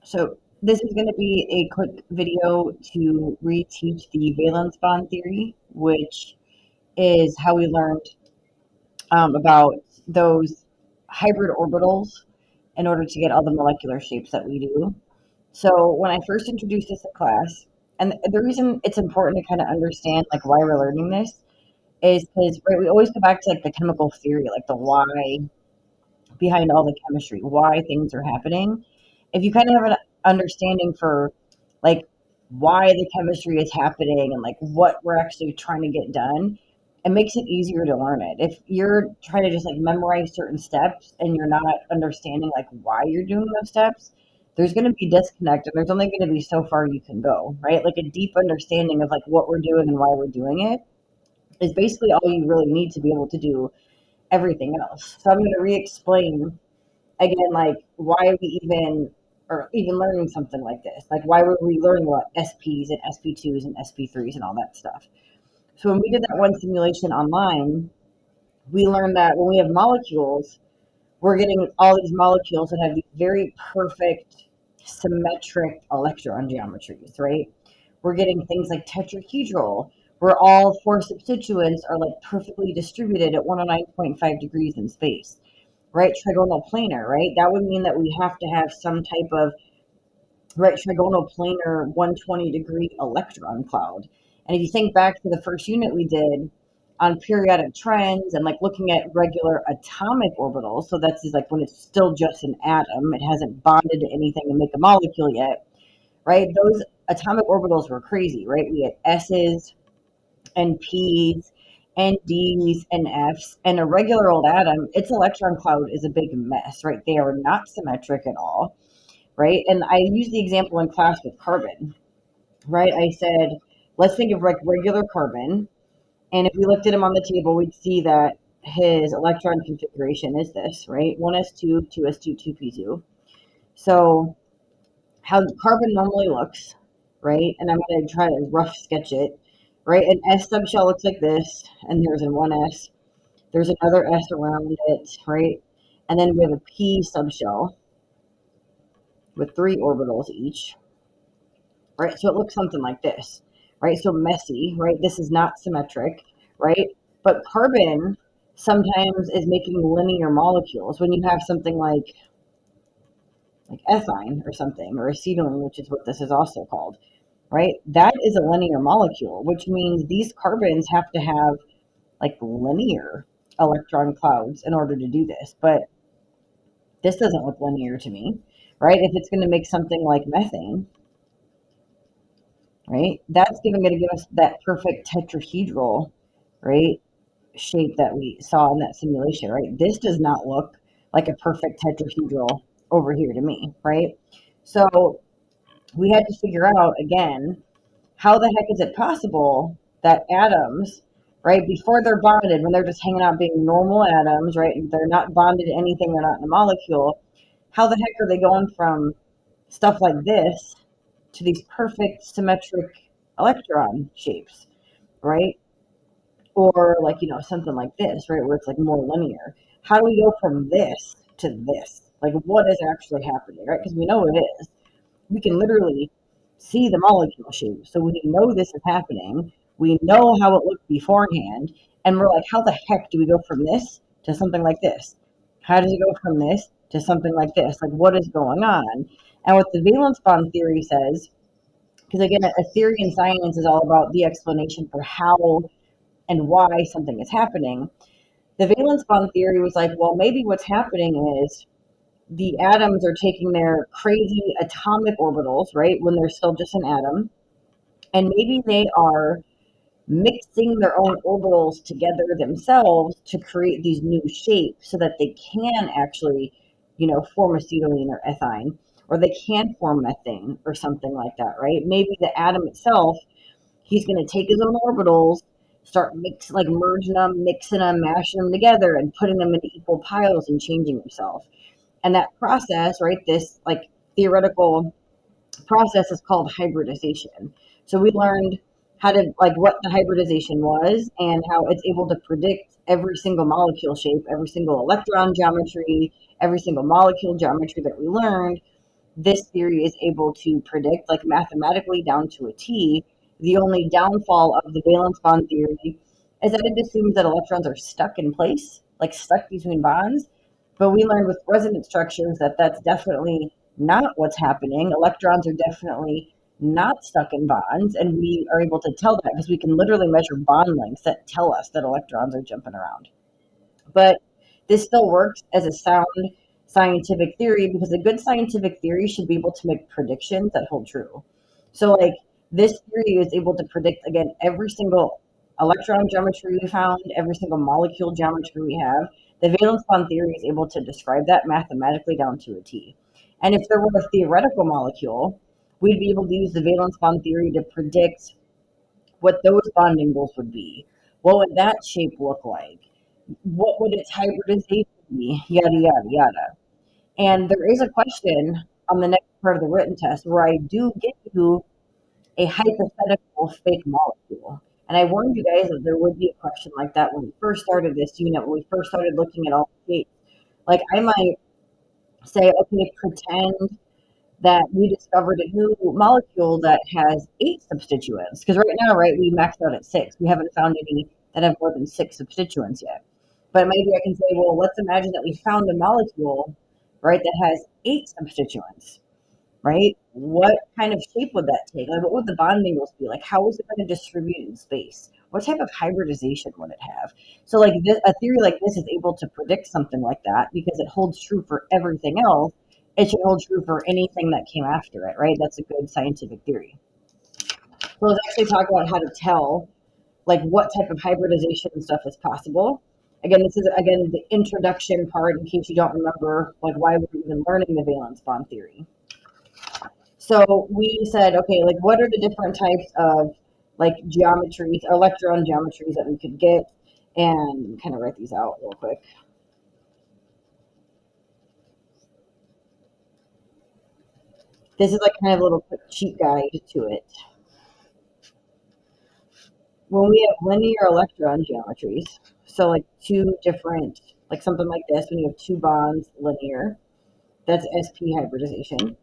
So this is going to be a quick video to reteach the valence bond theory, which is how we learned about those hybrid orbitals in order to get all the molecular shapes that we do. So when I first introduced this in class, and the reason it's important to kind of understand like why we're learning this is because right, we always go back to like the chemical theory, like the why behind all the chemistry, why things are happening. If you kind of have an understanding for like why the chemistry is happening and like what we're actually trying to get done, it makes it easier to learn it. If you're trying to just like memorize certain steps and you're not understanding like why you're doing those steps, there's going to be disconnect and there's only going to be so far you can go, right? Like a deep understanding of like what we're doing and why we're doing it is basically all you really need to be able to do everything else. So I'm going to re-explain again, like why we even or even learning something like this. Like why were we learning about SPs and SP2s and SP3s and all that stuff? So when we did that one simulation online, we learned that when we have molecules, we're getting all these molecules that have these very perfect symmetric electron geometries, right? We're getting things like tetrahedral, where all four substituents are like perfectly distributed at 109.5 degrees in space, right? Trigonal planar, right? That would mean that we have to have some type of right trigonal planar 120-degree electron cloud. And if you think back to the first unit we did on periodic trends and like looking at regular atomic orbitals, so that's like when it's still just an atom, it hasn't bonded to anything to make a molecule yet, right? Those atomic orbitals were crazy, right? We had S's and P's and D's and F's, and a regular old atom, its electron cloud is a big mess, right? They are not symmetric at all, right? And I used the example in class with carbon, right? I said, let's think of like regular carbon, and if we looked at him on the table, we'd see that his electron configuration is this, right? 1s2, 2s2, 2p2. So how carbon normally looks, right? And I'm going to try to rough sketch it, right? An S subshell looks like this, and there's a 1s. There's another S around it, right? And then we have a P subshell with 3 orbitals each, right? So it looks something like this, right? So messy, right? This is not symmetric, right? But carbon sometimes is making linear molecules when you have something like ethine or something, or acetylene, which is what this is also called, right? That is a linear molecule, which means these carbons have to have like linear electron clouds in order to do this. But this doesn't look linear to me, right? If it's going to make something like methane, right, that's going to give us that perfect tetrahedral, right, shape that we saw in that simulation, right? This does not look like a perfect tetrahedral over here to me, right? So we had to figure out again, how the heck is it possible that atoms, right, before they're bonded, when they're just hanging out being normal atoms, right, they're not bonded to anything, they're not in a molecule, how the heck are they going from stuff like this to these perfect symmetric electron shapes, right? Or like, something like this, right, where it's like more linear. How do we go from this to this? Like, what is actually happening, right? Because we know it is. We can literally see the molecule shape. So we know this is happening. We know how it looked beforehand. And we're like, how the heck do we go from this to something like this? How does it go from this to something like this? Like, what is going on? And what the valence bond theory says, because again, a theory in science is all about the explanation for how and why something is happening. The valence bond theory was like, well, maybe what's happening is the atoms are taking their crazy atomic orbitals, right, when they're still just an atom, and maybe they are mixing their own orbitals together themselves to create these new shapes so that they can actually, form acetylene or ethine, or they can form methane or something like that, right? Maybe the atom itself, he's going to take his own orbitals, start merging them, mixing them, mashing them together, and putting them into equal piles and changing himself. And that process, right, this like theoretical process is called hybridization. So we learned how to like what the hybridization was and how it's able to predict every single molecule shape, every single electron geometry, every single molecule geometry that we learned this theory is able to predict, like mathematically down to a T. The only downfall of the valence bond theory is that it assumes that electrons are stuck in place, like stuck between bonds. But we learned with resonance structures that that's definitely not what's happening. Electrons are definitely not stuck in bonds, and we are able to tell that because we can literally measure bond lengths that tell us that electrons are jumping around. But this still works as a sound scientific theory because a good scientific theory should be able to make predictions that hold true. So, like, this theory is able to predict, again, every single electron geometry we found, every single molecule geometry we have. The valence bond theory is able to describe that mathematically down to a T. And if there were a theoretical molecule, we'd be able to use the valence bond theory to predict what those bond angles would be. What would that shape look like? What would its hybridization be? Yada, yada, yada. And there is a question on the next part of the written test where I do give you a hypothetical fake molecule. And I warned you guys that there would be a question like that when we first started this unit, when we first started looking at all the shapes. Like I might say, okay, pretend that we discovered a new molecule that has 8 substituents. Because right now, right, we maxed out at 6. We haven't found any that have more than 6 substituents yet. But maybe I can say, well, let's imagine that we found a molecule, right, that has 8 substituents, right? What kind of shape would that take? Like, what would the bond angles be? Like, how is it going to distribute in space? What type of hybridization would it have? So, like, a theory like this is able to predict something like that because it holds true for everything else. It should hold true for anything that came after it, right? That's a good scientific theory. So let's actually talk about how to tell, like, what type of hybridization and stuff is possible. Again, this is the introduction part in case you don't remember, like, why we're even learning the valence bond theory. So we said, okay, like, what are the different types of, like, geometries, electron geometries that we could get, and kind of write these out real quick. This is like kind of a little quick cheat guide to it. When we have linear electron geometries, so like two different, like something like this, when you have two bonds linear, that's sp hybridization.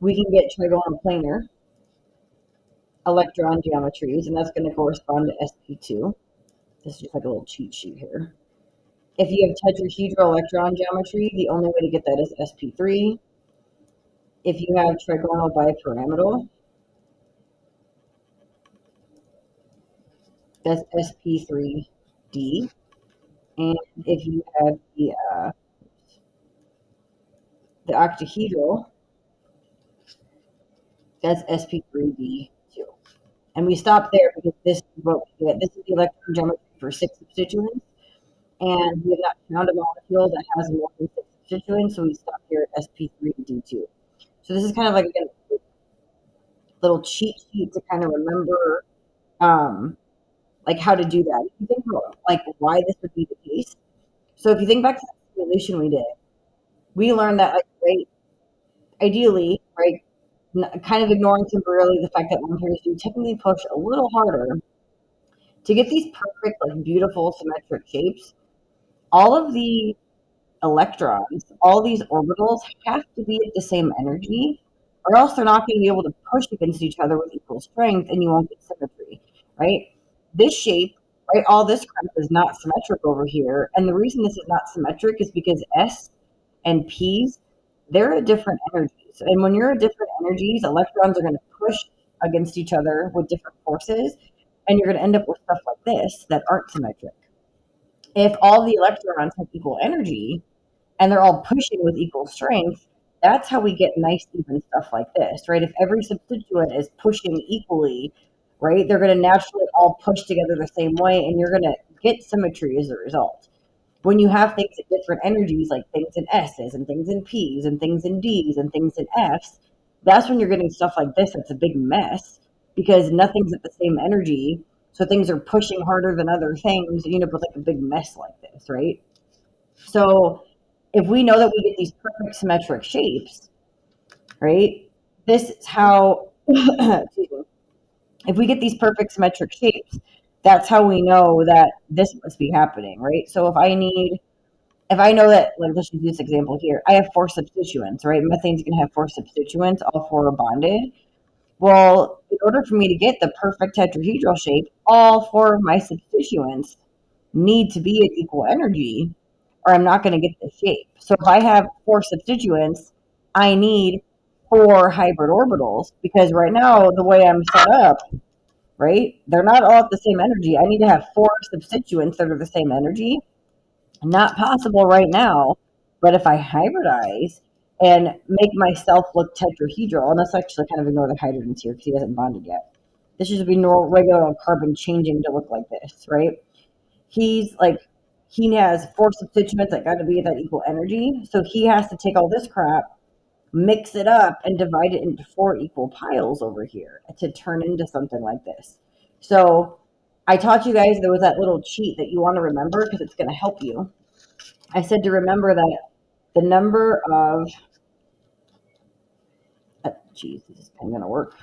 We can get trigonal planar electron geometries, and that's going to correspond to sp2. This is just like a little cheat sheet here. If you have tetrahedral electron geometry, the only way to get that is sp3. If you have trigonal bipyramidal, that's sp3d. And if you have the octahedral, that's sp3d2. And we stop there because this is what we get. This is the electron geometry for 6 substituents. And we have not found a molecule that has more than 6 substituents, so we stop here at sp3d2. So this is kind of like a little cheat sheet to kind of remember like how to do that. If you think about like why this would be the case. So if you think back to the simulation we did, we learned that, like, right, ideally, right, kind of ignoring temporarily the fact that lone pairs do technically push a little harder to get these perfect, like, beautiful symmetric shapes. All of the electrons, all these orbitals have to be at the same energy, or else they're not going to be able to push against each other with equal strength, and you won't get symmetry, right? This shape, right, all this crap is not symmetric over here, and the reason this is not symmetric is because S and P's, they're at different energies, and when you're at different energies, electrons are going to push against each other with different forces, and you're going to end up with stuff like this that aren't symmetric. If all the electrons have equal energy, and they're all pushing with equal strength, that's how we get nice even stuff like this, right? If every substituent is pushing equally, right, they're going to naturally all push together the same way, and you're going to get symmetry as a result. When you have things at different energies, like things in S's and things in P's and things in D's and things in F's, that's when you're getting stuff like this. It's a big mess because nothing's at the same energy. So things are pushing harder than other things. You end up with like a big mess like this, right? So if we know that we get these perfect symmetric shapes, right? This is how, if we get these perfect symmetric shapes, that's how we know that this must be happening, right? So if I need if I know that, like, let's use this example here, I have four substituents, right? Methane's going to have four substituents, all four are bonded. Well, in order for me to get the perfect tetrahedral shape, all four of my substituents need to be at equal energy, or I'm not going to get the shape. So if I have four substituents, I need four hybrid orbitals, because right now, the way I'm set up, right, they're not all at the same energy. I need to have four substituents that are the same energy. Not possible right now, but if I hybridize and make myself look tetrahedral, and let's actually kind of ignore the hydrogens here because he hasn't bonded yet. This should be regular carbon changing to look like this, right? He's like, he has four substituents that got to be at that equal energy. So he has to take all this crap, mix it up, and divide it into four equal piles over here to turn into something like this. So I taught you guys there was that little cheat that you want to remember because it's going to help you. I said to remember that the number of, geez, this is going to work.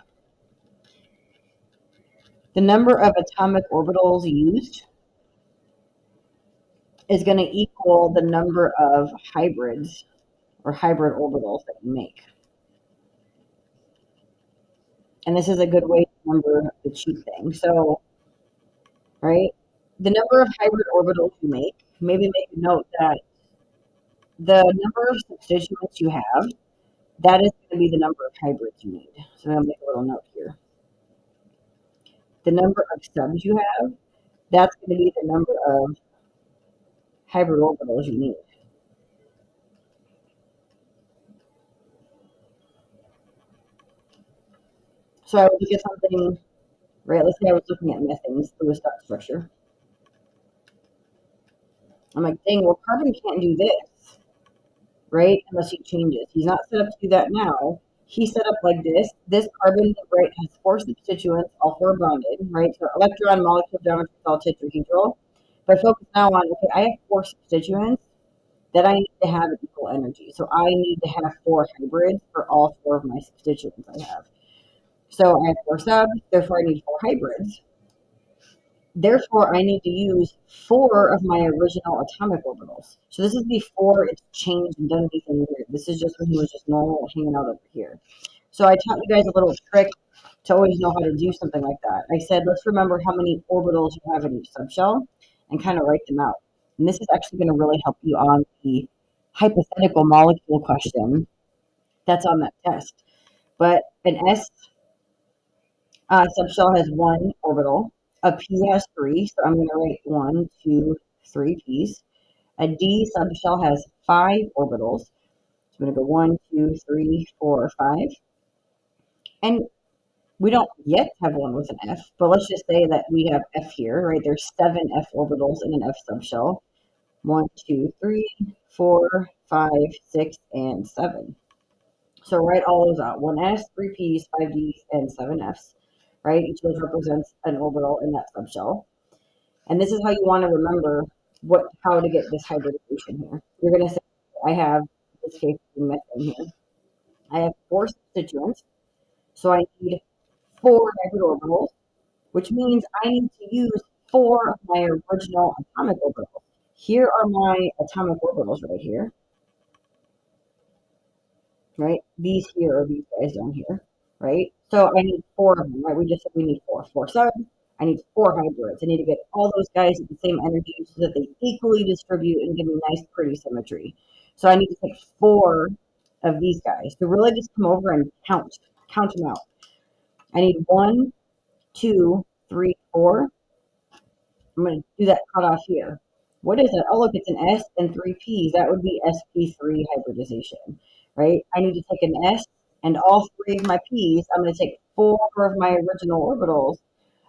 The number of atomic orbitals used is going to equal the number of hybrids or hybrid orbitals that you make. And this is a good way to remember the cheat thing. So, right, the number of hybrid orbitals you make, maybe make a note that the number of substituents you have, that is going to be the number of hybrids you need. So I'm going to make a little note here. The number of subs you have, that's going to be the number of hybrid orbitals you need. So I would look at something, right? Let's say I was looking at methane's Lewis dot structure. I'm like, dang, well, carbon can't do this, right? Unless he changes. He's not set up to do that now. He's set up like this. This carbon, right, has four substituents, all four bonded, right? So electron, molecule geometry is all tetrahedral. But focus now on, okay, I have four substituents that I need to have equal energy. So I need to have four hybrids for all four of my substituents I have. So I have four subs, therefore I need four hybrids. Therefore, I need to use four of my original atomic orbitals. So this is before it's changed and done anything weird. This is just when he was just normal hanging out over here. So I taught you guys a little trick to always know how to do something like that. I said, let's remember how many orbitals you have in each subshell and kind of write them out. And this is actually going to really help you on the hypothetical molecule question that's on that test. But an S subshell has one orbital. A P has three, so I'm going to write 1, 2, 3 P's. A D subshell has five orbitals. So I'm going to go 1, 2, 3, 4, 5. And we don't yet have one with an F, but let's just say that we have F here, right? There's 7 F orbitals in an F subshell. 1, 2, 3, 4, 5, 6, and 7. So write all those out. 1 S, 3 P's, 5 D's, and 7 F's. Right? Each of those represents an orbital in that subshell. And this is how you want to remember how to get this hybridization here. You're going to say, I have, in this case, methane here. I have four substituents, so I need four hybrid orbitals, which means I need to use four of my original atomic orbitals. Here are my atomic orbitals right here. Right? These here are these guys down here. Right? So I need four of them, right? We just said we need four subs. I need four hybrids. I need to get all those guys at the same energy so that they equally distribute and give me nice, pretty symmetry. So I need to take four of these guys. So really just come over and count them out. I need 1, 2, 3, 4. I'm going to do that cutoff here. What is that? Oh, look, it's an S and 3 P's. That would be sp3 hybridization, right? I need to take an S and all three of my P's. I'm going to take four of my original orbitals.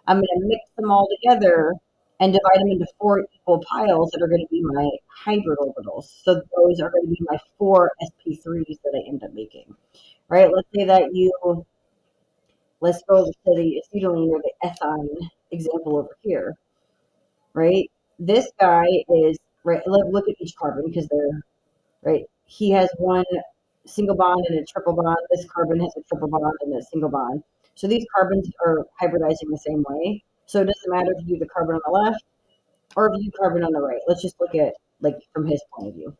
I'm going to mix them all together and divide them into four equal piles that are going to be my hybrid orbitals. So those are going to be my four sp3s that I end up making, right? Let's say that let's go to the acetylene or the ethine example over here, right? This guy is, right, look at each carbon because they're, right, he has one single bond and a triple bond. This carbon has a triple bond and a single bond. So these carbons are hybridizing the same way. So it doesn't matter if you do the carbon on the left or if you do carbon on the right. Let's just look at like from his point of view.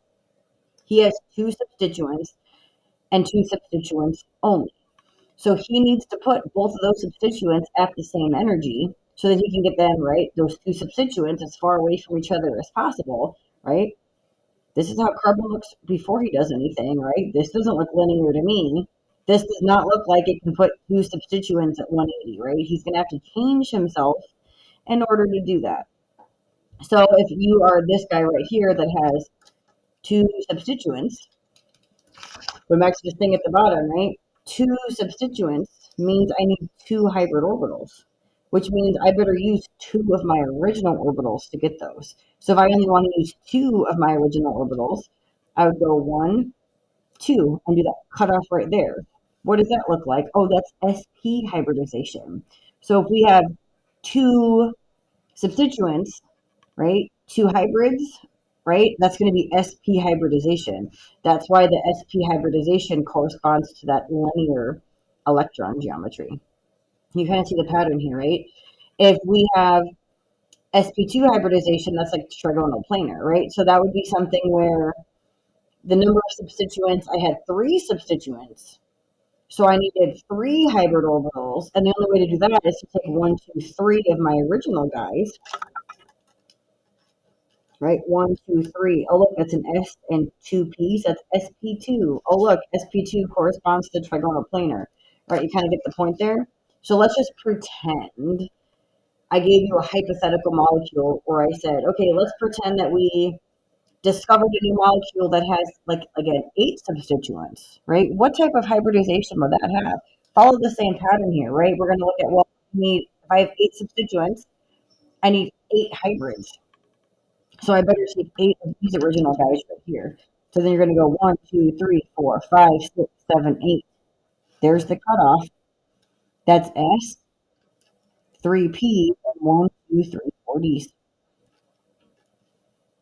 He has two substituents and two substituents only. So he needs to put both of those substituents at the same energy so that he can get them, right, those two substituents as far away from each other as possible, right? This is how carbon looks before he does anything, right? This doesn't look linear to me. This does not look like it can put two substituents at 180, right? He's going to have to change himself in order to do that. So if you are this guy right here that has two substituents, going back to this thing at the bottom, right? Two substituents means I need two hybrid orbitals, which means I better use two of my original orbitals to get those. So if I only want to use two of my original orbitals, I would go 1, 2, and do that cutoff right there. What does that look like? Oh, that's sp hybridization. So if we have two substituents, right? Two hybrids, right? That's going to be sp hybridization. That's why the sp hybridization corresponds to that linear electron geometry. You kind of see the pattern here, right? If we have sp2 hybridization, that's like trigonal planar, right? So that would be something where the number of substituents, I had 3 substituents. So I needed 3 hybrid orbitals, and the only way to do that is to take 1, 2, 3 of my original guys, right? 1, 2, 3. Oh, look, that's an S and 2 P's. That's sp2. Oh, look, sp2 corresponds to trigonal planar, right? You kind of get the point there. So let's just pretend I gave you a hypothetical molecule where I said, okay, let's pretend that we discovered a new molecule that has, like, again, 8 substituents, right? What type of hybridization would that have? Follow the same pattern here, right? We're going to look at, well, if I have 8 substituents, I need 8 hybrids. So I better take 8 of these original guys right here. So then you're going to go 1, 2, 3, 4, 5, 6, 7, 8. There's the cutoff. That's S, 3P, and 1, 2, 3, 4 Ds.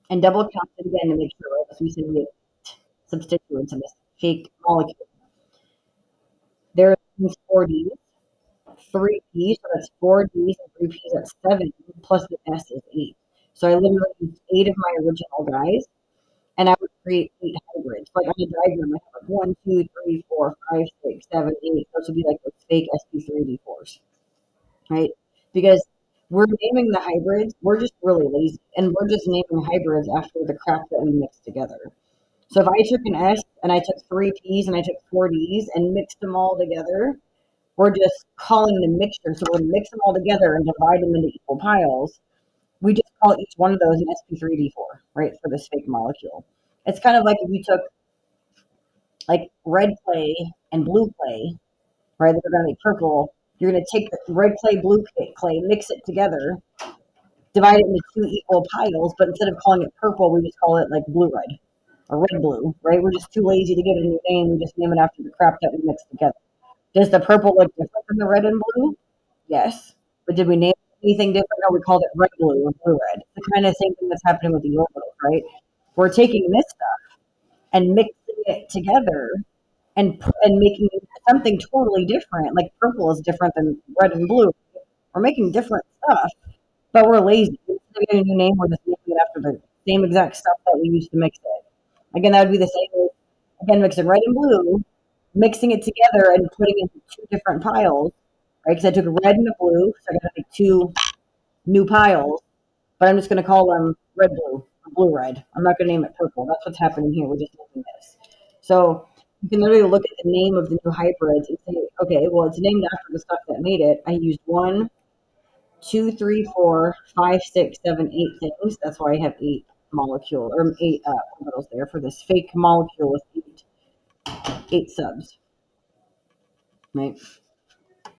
And double count it again to make sure, right? So we said we have substituents in this fake molecule. There are 4 Ds, 3 Ps, so that's 4 Ds, and 3 Ps, that's 7, plus the S is 8. So I literally used 8 of my original guys, and I would create 8 hybrids. Like on a diagram, I have like 1, 2, 3, 4, 5, 6, 7, 8. Those would be like those fake sp3d4s, right? Because we're naming the hybrids, we're just really lazy, and we're just naming hybrids after the crap that we mixed together. So if I took an S and I took 3 Ps and I took 4 Ds and mixed them all together, we're just calling the mixture. So we're going to mix them all together and divide them into equal piles. We just call each one of those an sp3d4, right, for this fake molecule. It's kind of like if you took like red clay and blue clay, right, that are going to be purple. You're going to take the red clay, blue clay, mix it together, divide it into 2 equal piles, but instead of calling it purple, we just call it like blue red or red blue, right? We're just too lazy to give it a new name. We just name it after the crap that we mixed together. Does the purple look different than the red and blue? Yes. But did we name anything different? No, we called it red blue or blue red. The kind of same thing that's happening with the orbitals, right? We're taking this stuff and mixing it together and making something totally different. Like purple is different than red and blue. We're making different stuff, but we're lazy. Instead of getting a new name, we're just naming it after the same exact stuff that we used to mix it. Again, that would be the same as, again, mixing red and blue, mixing it together and putting it into 2 different piles, right? Because I took a red and a blue, so I got to make 2 new piles, but I'm just going to call them red blue or blue red. I'm not going to name it purple. That's what's happening here. We're just naming this. So you can literally look at the name of the new hybrids and say, okay, well, it's named after the stuff that made it. I used 1, 2, 3, 4, 5, 6, 7, 8 things. That's why I have 8 molecule or 8 orbitals there for this fake molecule with 8 subs, right?